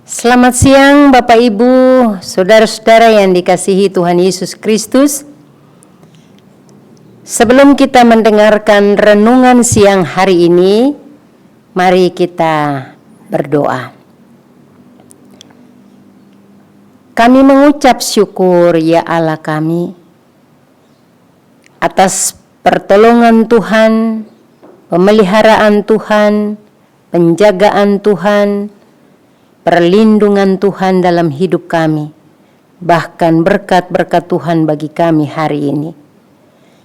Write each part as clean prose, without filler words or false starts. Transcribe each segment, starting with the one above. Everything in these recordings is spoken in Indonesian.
Selamat siang Bapak Ibu, saudara-saudara yang dikasihi Tuhan Yesus Kristus. Sebelum kita mendengarkan renungan siang hari ini, mari kita berdoa. Kami mengucap syukur ya Allah kami atas pertolongan Tuhan, pemeliharaan Tuhan, penjagaan Tuhan, perlindungan Tuhan dalam hidup kami, bahkan berkat-berkat Tuhan bagi kami hari ini.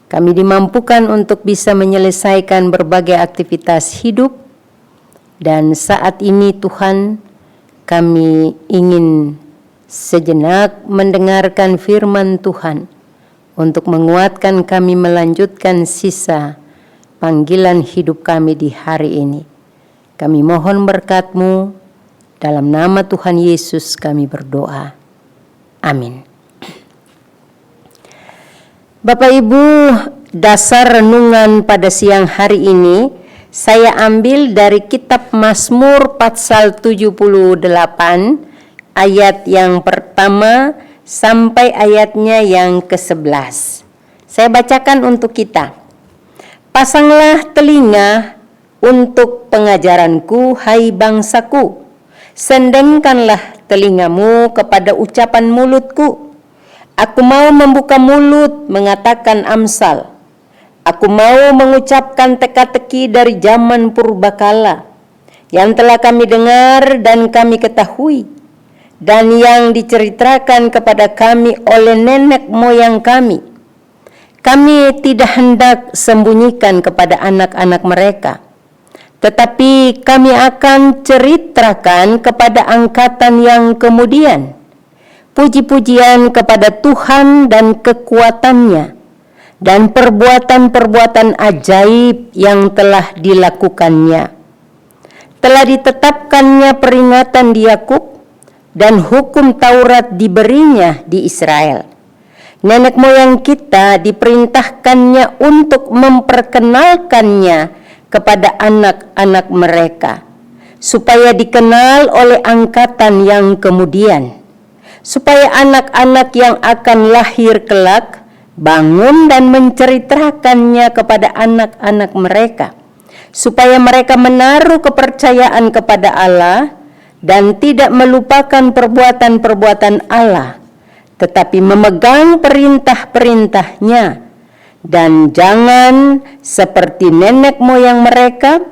Kami dimampukan untuk bisa menyelesaikan berbagai aktivitas hidup, dan saat ini Tuhan, kami ingin sejenak mendengarkan firman Tuhan untuk menguatkan kami melanjutkan sisa panggilan hidup kami di hari ini. Kami mohon berkat-Mu. Dalam nama Tuhan Yesus kami berdoa. Amin. Bapak Ibu, dasar renungan pada siang hari ini saya ambil dari kitab Mazmur pasal 78 ayat yang pertama sampai ayatnya yang ke-11. Saya bacakan untuk kita. Pasanglah telinga untuk pengajaranku, hai bangsaku. Sendengkanlah telingamu kepada ucapan mulutku. Aku mau membuka mulut mengatakan amsal. Aku mau mengucapkan teka-teki dari zaman purbakala, yang telah kami dengar dan kami ketahui, dan yang diceritakan kepada kami oleh nenek moyang kami. Kami tidak hendak sembunyikan kepada anak-anak mereka, tetapi kami akan ceritakan kepada angkatan yang kemudian puji-pujian kepada Tuhan dan kekuatannya dan perbuatan-perbuatan ajaib yang telah dilakukannya. Telah ditetapkannya peringatan di Yakub dan hukum Taurat diberinya di Israel. Nenek moyang kita diperintahkannya untuk memperkenalkannya kepada anak-anak mereka, supaya dikenal oleh angkatan yang kemudian, supaya anak-anak yang akan lahir kelak bangun dan menceritakannya kepada anak-anak mereka, supaya mereka menaruh kepercayaan kepada Allah dan tidak melupakan perbuatan-perbuatan Allah, tetapi memegang perintah-perintahnya, dan jangan seperti nenek moyang mereka,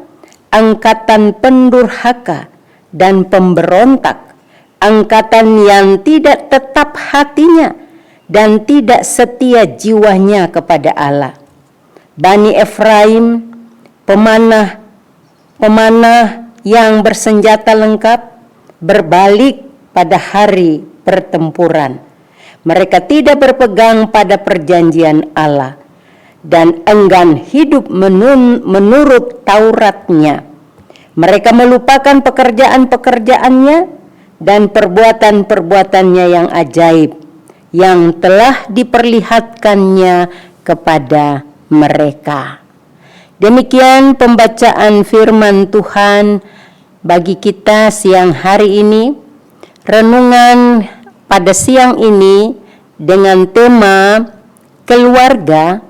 angkatan pendurhaka dan pemberontak, angkatan yang tidak tetap hatinya dan tidak setia jiwanya kepada Allah. Bani Efraim, pemanah yang bersenjata lengkap, berbalik pada hari pertempuran. Mereka tidak berpegang pada perjanjian Allah dan enggan hidup menurut Tauratnya. Mereka melupakan pekerjaan-pekerjaannya dan perbuatan-perbuatannya yang ajaib yang telah diperlihatkannya kepada mereka. Demikian pembacaan firman Tuhan bagi kita siang hari ini. Renungan pada siang ini dengan tema keluarga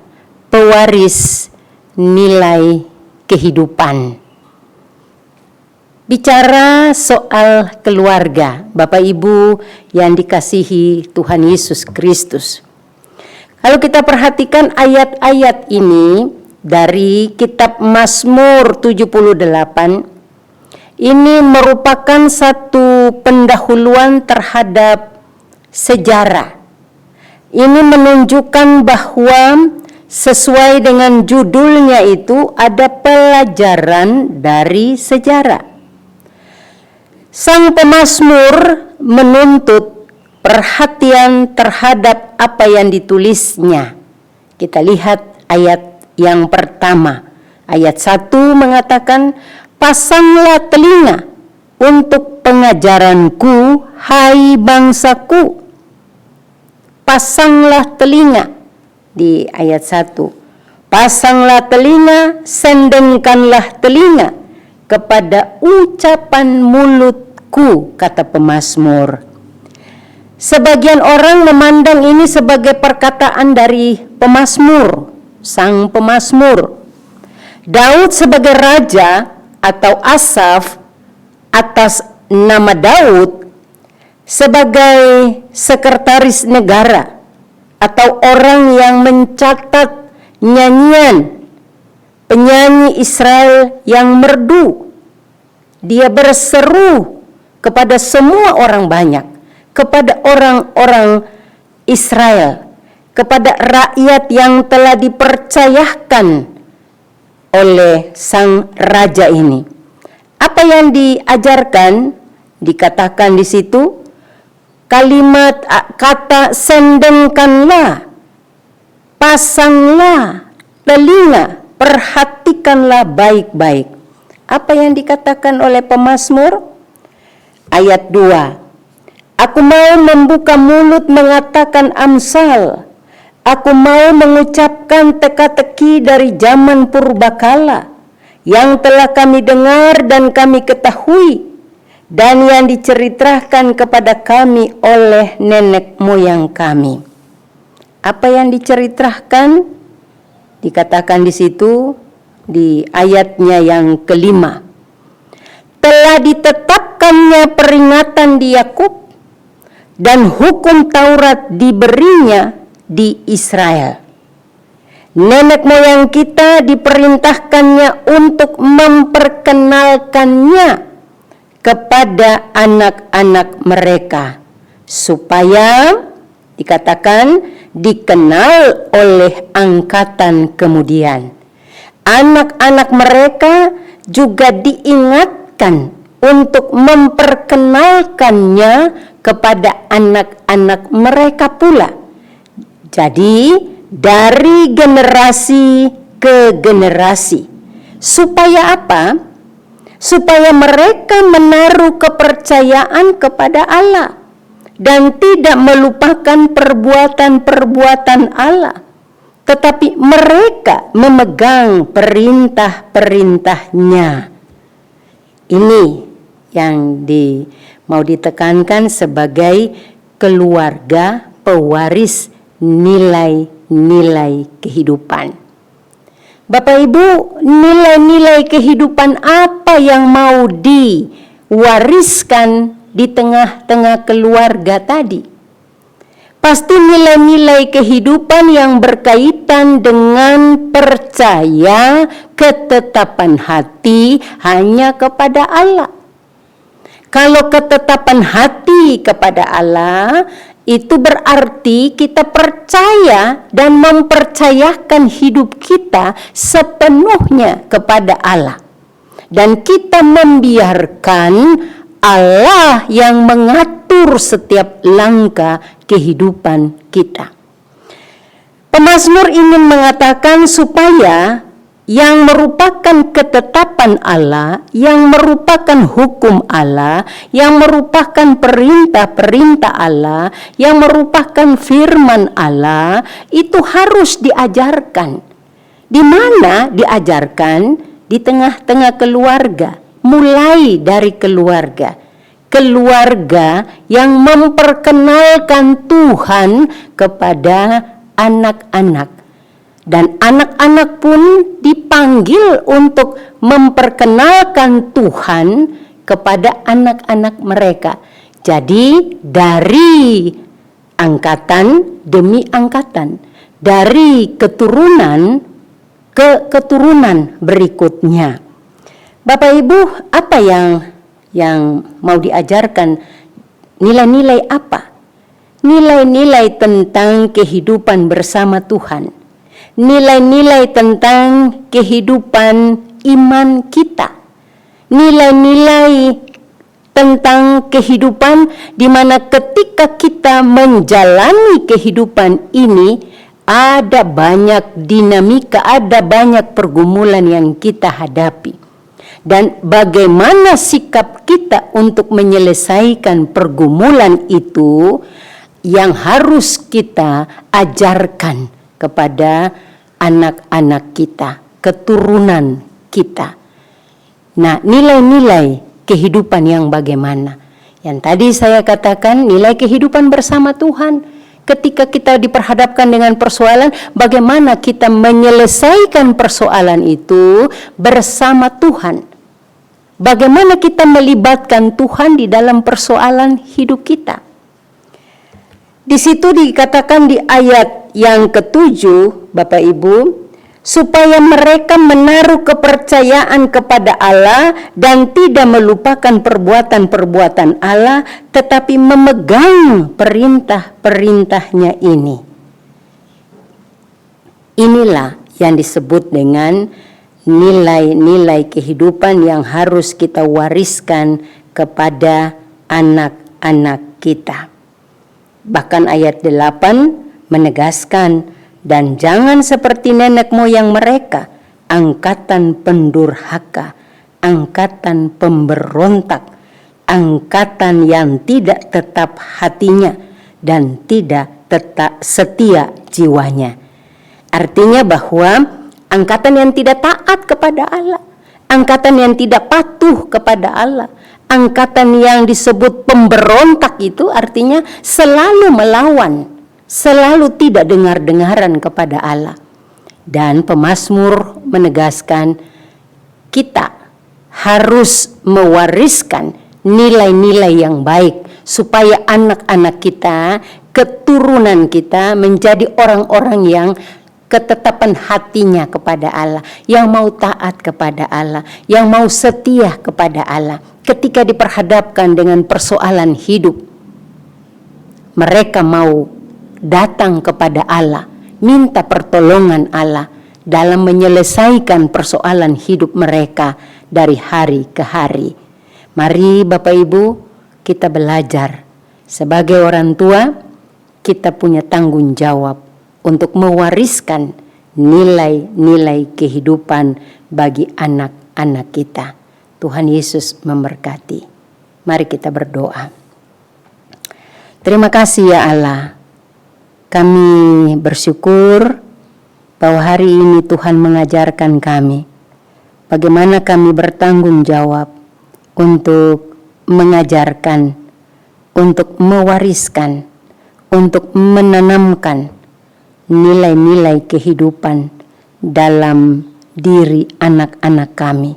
pewaris nilai kehidupan. Bicara soal keluarga, Bapak Ibu yang dikasihi Tuhan Yesus Kristus. Kalau kita perhatikan ayat-ayat ini dari kitab Mazmur 78, ini merupakan satu pendahuluan terhadap sejarah. Ini menunjukkan bahwa sesuai dengan judulnya itu ada pelajaran dari sejarah. Sang pemazmur menuntut perhatian terhadap apa yang ditulisnya. Kita lihat ayat yang pertama. Ayat 1 mengatakan, pasanglah telinga untuk pengajaranku, hai bangsaku. Pasanglah telinga di ayat 1. Pasanglah telinga, sendengkanlah telinga kepada ucapan mulutku. milikku, kata pemazmur. Sebagian orang memandang ini sebagai perkataan dari pemazmur, sang pemazmur. Daud sebagai raja atau Asaf atas nama Daud sebagai sekretaris negara atau orang yang mencatat nyanyian penyanyi Israel yang merdu. Dia berseru kepada semua orang banyak, kepada orang-orang Israel, kepada rakyat yang telah dipercayakan oleh sang raja ini. Apa yang diajarkan, dikatakan di situ, kalimat kata sendengkanlah, pasanglah telinga, perhatikanlah baik-baik. Apa yang dikatakan oleh pemazmur? Ayat 2. Aku mau membuka mulut mengatakan amsal. Aku mau mengucapkan teka-teki dari zaman purbakala yang telah kami dengar dan kami ketahui dan yang diceritakan kepada kami oleh nenek moyang kami. Apa yang diceritakan? Dikatakan di situ di ayatnya yang kelima. Telah ditetapkannya peringatan di Yakub dan hukum Taurat diberinya di Israel. Nenek moyang kita diperintahkannya untuk memperkenalkannya kepada anak-anak mereka supaya dikatakan dikenal oleh angkatan kemudian. Anak-anak mereka juga diingatkan untuk memperkenalkannya kepada anak-anak mereka pula. Jadi dari generasi ke generasi. Supaya apa? Supaya mereka menaruh kepercayaan kepada Allah dan tidak melupakan perbuatan-perbuatan Allah, tetapi mereka memegang perintah-perintahnya. Ini yang mau ditekankan sebagai keluarga pewaris nilai-nilai kehidupan. Bapak Ibu, nilai-nilai kehidupan apa yang mau diwariskan di tengah-tengah keluarga tadi? Pasti nilai-nilai kehidupan yang berkaitan dengan percaya, ketetapan hati hanya kepada Allah. Kalau ketetapan hati kepada Allah, itu berarti kita percaya dan mempercayakan hidup kita sepenuhnya kepada Allah. Dan kita membiarkan Allah yang mengatur setiap langkah kehidupan kita. Pemazmur ingin mengatakan supaya yang merupakan ketetapan Allah, yang merupakan hukum Allah, yang merupakan perintah-perintah Allah, yang merupakan firman Allah, itu harus diajarkan. Di mana diajarkan? Di tengah-tengah keluarga, mulai dari keluarga. Keluarga yang memperkenalkan Tuhan kepada anak-anak. Dan anak-anak pun dipanggil untuk memperkenalkan Tuhan kepada anak-anak mereka. Jadi dari angkatan demi angkatan, dari keturunan ke keturunan berikutnya. Bapak Ibu, apa yang mau diajarkan? Nilai-nilai apa? Nilai-nilai tentang kehidupan bersama Tuhan. Nilai-nilai tentang kehidupan iman kita. Nilai-nilai tentang kehidupan di mana ketika kita menjalani kehidupan ini ada banyak dinamika, ada banyak pergumulan yang kita hadapi. Dan bagaimana sikap kita untuk menyelesaikan pergumulan itu yang harus kita ajarkan kepada anak-anak kita, keturunan kita. Nah, nilai-nilai kehidupan yang bagaimana. Yang tadi saya katakan, nilai kehidupan bersama Tuhan. Ketika kita diperhadapkan dengan persoalan, bagaimana kita menyelesaikan persoalan itu bersama Tuhan. Bagaimana kita melibatkan Tuhan di dalam persoalan hidup kita. Di situ dikatakan di ayat yang ke-7, Bapak Ibu, supaya mereka menaruh kepercayaan kepada Allah dan tidak melupakan perbuatan-perbuatan Allah, tetapi memegang perintah-perintahnya ini. Inilah yang disebut dengan nilai-nilai kehidupan yang harus kita wariskan kepada anak-anak kita. Bahkan ayat 8 menegaskan, dan jangan seperti nenek moyang mereka, angkatan pendurhaka, angkatan pemberontak, angkatan yang tidak tetap hatinya dan tidak tetap setia jiwanya. Artinya bahwa angkatan yang tidak taat kepada Allah, angkatan yang tidak patuh kepada Allah, angkatan yang disebut pemberontak itu artinya selalu melawan, selalu tidak dengar-dengaran kepada Allah. Dan pemazmur menegaskan kita harus mewariskan nilai-nilai yang baik supaya anak-anak kita, keturunan kita menjadi orang-orang yang ketetapan hatinya kepada Allah, yang mau taat kepada Allah, yang mau setia kepada Allah. Ketika diperhadapkan dengan persoalan hidup, mereka mau datang kepada Allah, minta pertolongan Allah dalam menyelesaikan persoalan hidup mereka dari hari ke hari. Mari Bapak Ibu, kita belajar sebagai orang tua, kita punya tanggung jawab untuk mewariskan nilai-nilai kehidupan bagi anak-anak kita. Tuhan Yesus memberkati. Mari kita berdoa. Terima kasih ya Allah. Kami bersyukur bahwa hari ini Tuhan mengajarkan kami bagaimana kami bertanggung jawab untuk mengajarkan, untuk mewariskan, untuk menanamkan nilai-nilai kehidupan dalam diri anak-anak kami.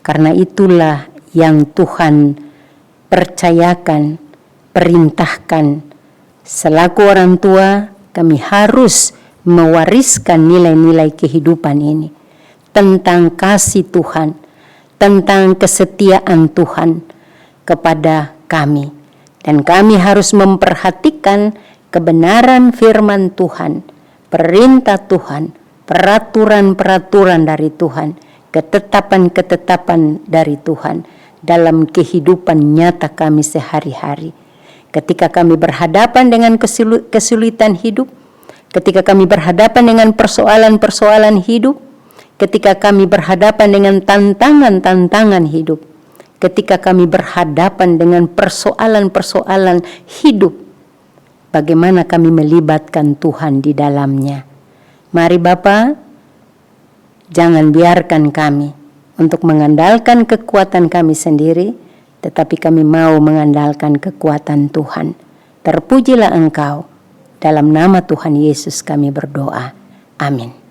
Karena itulah yang Tuhan percayakan, perintahkan. Selaku orang tua, kami harus mewariskan nilai-nilai kehidupan ini. Tentang kasih Tuhan, tentang kesetiaan Tuhan kepada kami. Dan kami harus memperhatikan kebenaran firman Tuhan, perintah Tuhan, peraturan-peraturan dari Tuhan, ketetapan-ketetapan dari Tuhan dalam kehidupan nyata kami sehari-hari. Ketika kami berhadapan dengan kesulitan hidup, ketika kami berhadapan dengan persoalan-persoalan hidup, ketika kami berhadapan dengan tantangan-tantangan hidup, ketika kami berhadapan dengan persoalan-persoalan hidup, bagaimana kami melibatkan Tuhan di dalamnya. Mari Bapa, jangan biarkan kami untuk mengandalkan kekuatan kami sendiri, tetapi kami mau mengandalkan kekuatan Tuhan. Terpujilah Engkau, dalam nama Tuhan Yesus kami berdoa. Amin.